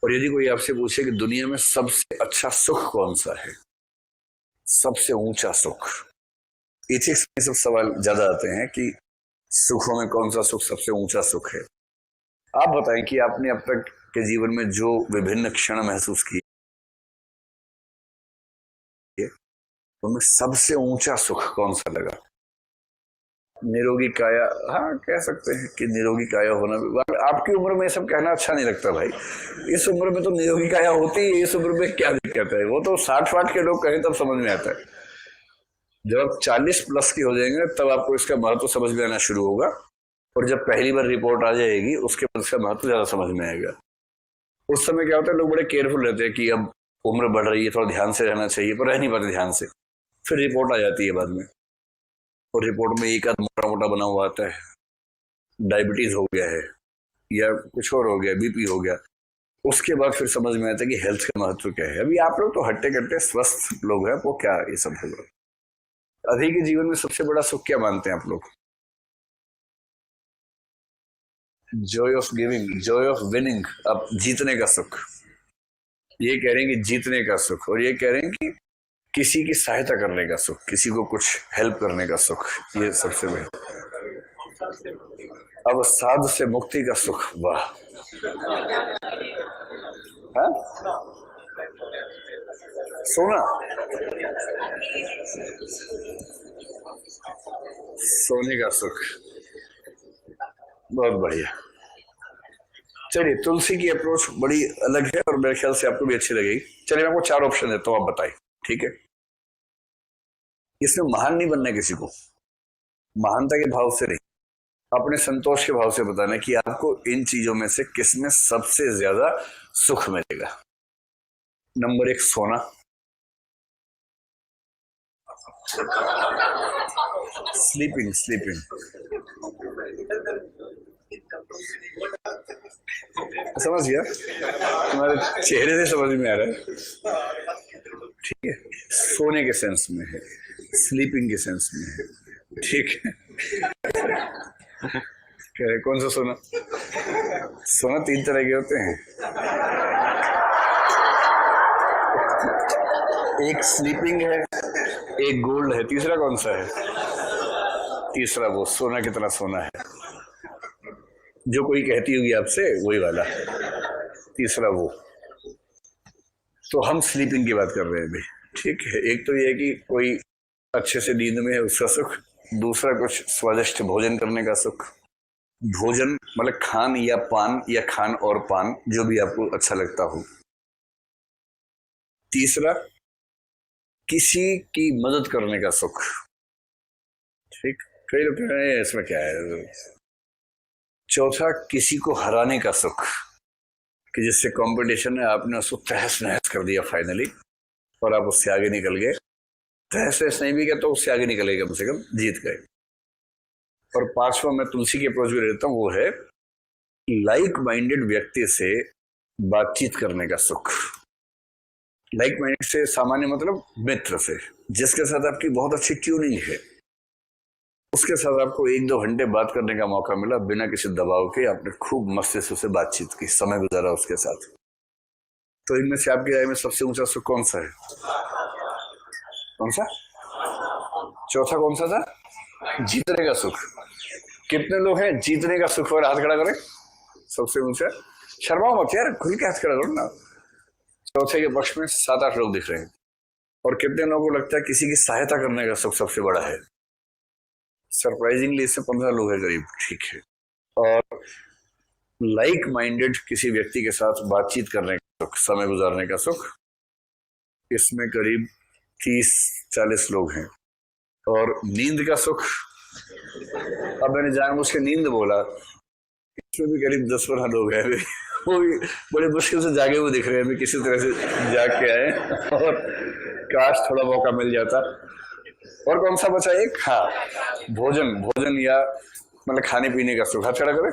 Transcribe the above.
और यदि कोई आपसे पूछे कि दुनिया में सबसे अच्छा सुख कौन सा है, सबसे ऊंचा सुख, एथिक्स में सब सवाल ज्यादा आते हैं कि सुखों में कौन सा सुख सबसे ऊंचा सुख है। आप बताएं कि आपने अब तक के जीवन में जो विभिन्न क्षण महसूस किए, उनमें सबसे ऊंचा सुख कौन सा लगा? निरोगी काया, हाँ कह सकते हैं कि निरोगी काया होना भी। आपकी उम्र में सब कहना अच्छा नहीं लगता भाई, इस उम्र में तो निरोगी काया होती है, इस उम्र में क्या दिक्कत है? वो तो 60-60 के लोग कहें तब समझ में आता है। जब आप 40 प्लस की हो जाएंगे तब आपको इसका महत्व समझ में आना शुरू होगा, और जब पहली बार रिपोर्ट आ जाएगी उसके बाद इसका महत्व ज्यादा समझ में आएगा। उस समय क्या होता है, लोग बड़े केयरफुल रहते हैं कि अब उम्र बढ़ रही है, थोड़ा ध्यान से रहना चाहिए, पर रह नहीं पाते ध्यान से। फिर रिपोर्ट आ जाती है बाद में, और रिपोर्ट में एक आध मोटा मोटा बना हुआ आता है, डायबिटीज हो गया है या कुछ और हो गया, बीपी हो गया। उसके बाद फिर समझ में आता है कि हेल्थ का महत्व क्या है। अभी आप लोग तो हट्टे कट्टे स्वस्थ लोग हैं, वो क्या ये सब होगा। अभी के जीवन में सबसे बड़ा सुख क्या मानते हैं आप लोग? Joy of giving, Joy of winning, अब जीतने का सुख। ये कह रहे हैं कि जीतने का सुख, और ये कह रहे हैं कि किसी की सहायता करने का सुख, किसी को कुछ हेल्प करने का सुख, ये सबसे बेहतर। अब साध से मुक्ति का सुख, वाह। हाँ? सोना, सोने का सुख, बहुत बढ़िया। चलिए, तुलसी की अप्रोच बड़ी अलग है और मेरे ख्याल से आपको भी अच्छी लगेगी। चलिए, मैं आपको 4 ऑप्शन देता हूं, आप बताइए, ठीक है? इसमें महान नहीं बनना है किसी को, महानता के भाव से नहीं, अपने संतोष के भाव से बताना है कि आपको इन चीजों में से किसमें सबसे ज्यादा सुख मिलेगा। नंबर 1 सोना, स्लीपिंग, स्लीपिंग, समझ गया, तुम्हारे चेहरे से समझ में आ रहा है, ठीक है? सोने के सेंस में है, स्लीपिंग के सेंस में है, ठीक है? कह रहे कौन सा सोना? सोना 3 तरह के होते हैं, एक स्लीपिंग है, एक गोल्ड है, तीसरा कौन सा है? तीसरा वो सोना की तरह सोना है जो कोई कहती होगी आपसे, वही वाला, तीसरा वो। तो हम स्लीपिंग की बात कर रहे हैं अभी, ठीक है? एक तो ये है कि कोई अच्छे से नींद में है, उसका सुख। दूसरा कुछ स्वादिष्ट भोजन करने का सुख, भोजन मतलब खान या पान, या खान और पान, जो भी आपको अच्छा लगता हो। तीसरा किसी की मदद करने का सुख, ठीक? कई लोग कह रहे हैं इसमें क्या है। चौथा किसी को हराने का सुख, कि जिससे कंपटीशन है, आपने उसको तहस नहस कर दिया फाइनली, और आप उससे आगे निकल गए। तहस नहस नहीं भी गया तो उससे आगे निकल गए, कम से कम जीत गए। और 5वां मैं तुलसी की अप्रोच भी लेता हूं, वो है लाइक माइंडेड व्यक्ति से बातचीत करने का सुख। लाइक माइंडेड से सामान्य मतलब मित्र से, जिसके साथ आपकी बहुत अच्छी ट्यूनिंग है, उसके साथ आपको 1-2 घंटे बात करने का मौका मिला बिना किसी दबाव के, आपने खूब मस्ती से बातचीत की, समय गुजारा उसके साथ। तो इनमें से आपकी राय में सबसे ऊंचा सुख कौन सा है? कौन सा? चौथा कौन सा था? जीतने का सुख। कितने लोग हैं जीतने का सुख और हाथ खड़ा करें? सबसे ऊंचा। शर्माओ मत यार, खुल के हाथ खड़ा करो ना। चौथे के पक्ष में 7-8 लोग दिख रहे हैं। और कितने लोगों को लगता है किसी की सहायता करने का सुख सबसे बड़ा है? सरप्राइजिंगली इससे 15 लोग हैं करीब, ठीक है? और लाइक माइंडेड किसी व्यक्ति के साथ बातचीत करने का सुख, समय गुजारने का सुख, इसमें करीब 30-40 लोग हैं। और नींद का सुख, अब मैंने जानबूझ के नींद बोला, इसमें भी करीब 10-15 लोग हैं। वो भी बड़े मुश्किल से जागे हुए दिख रहे हैं, किसी तरह से जाग के आए, और काश थोड़ा मौका मिल जाता। और कौन सा बचा एक? हाँ, भोजन, भोजन या मतलब खाने पीने का सुख, हाथ खड़ा करें।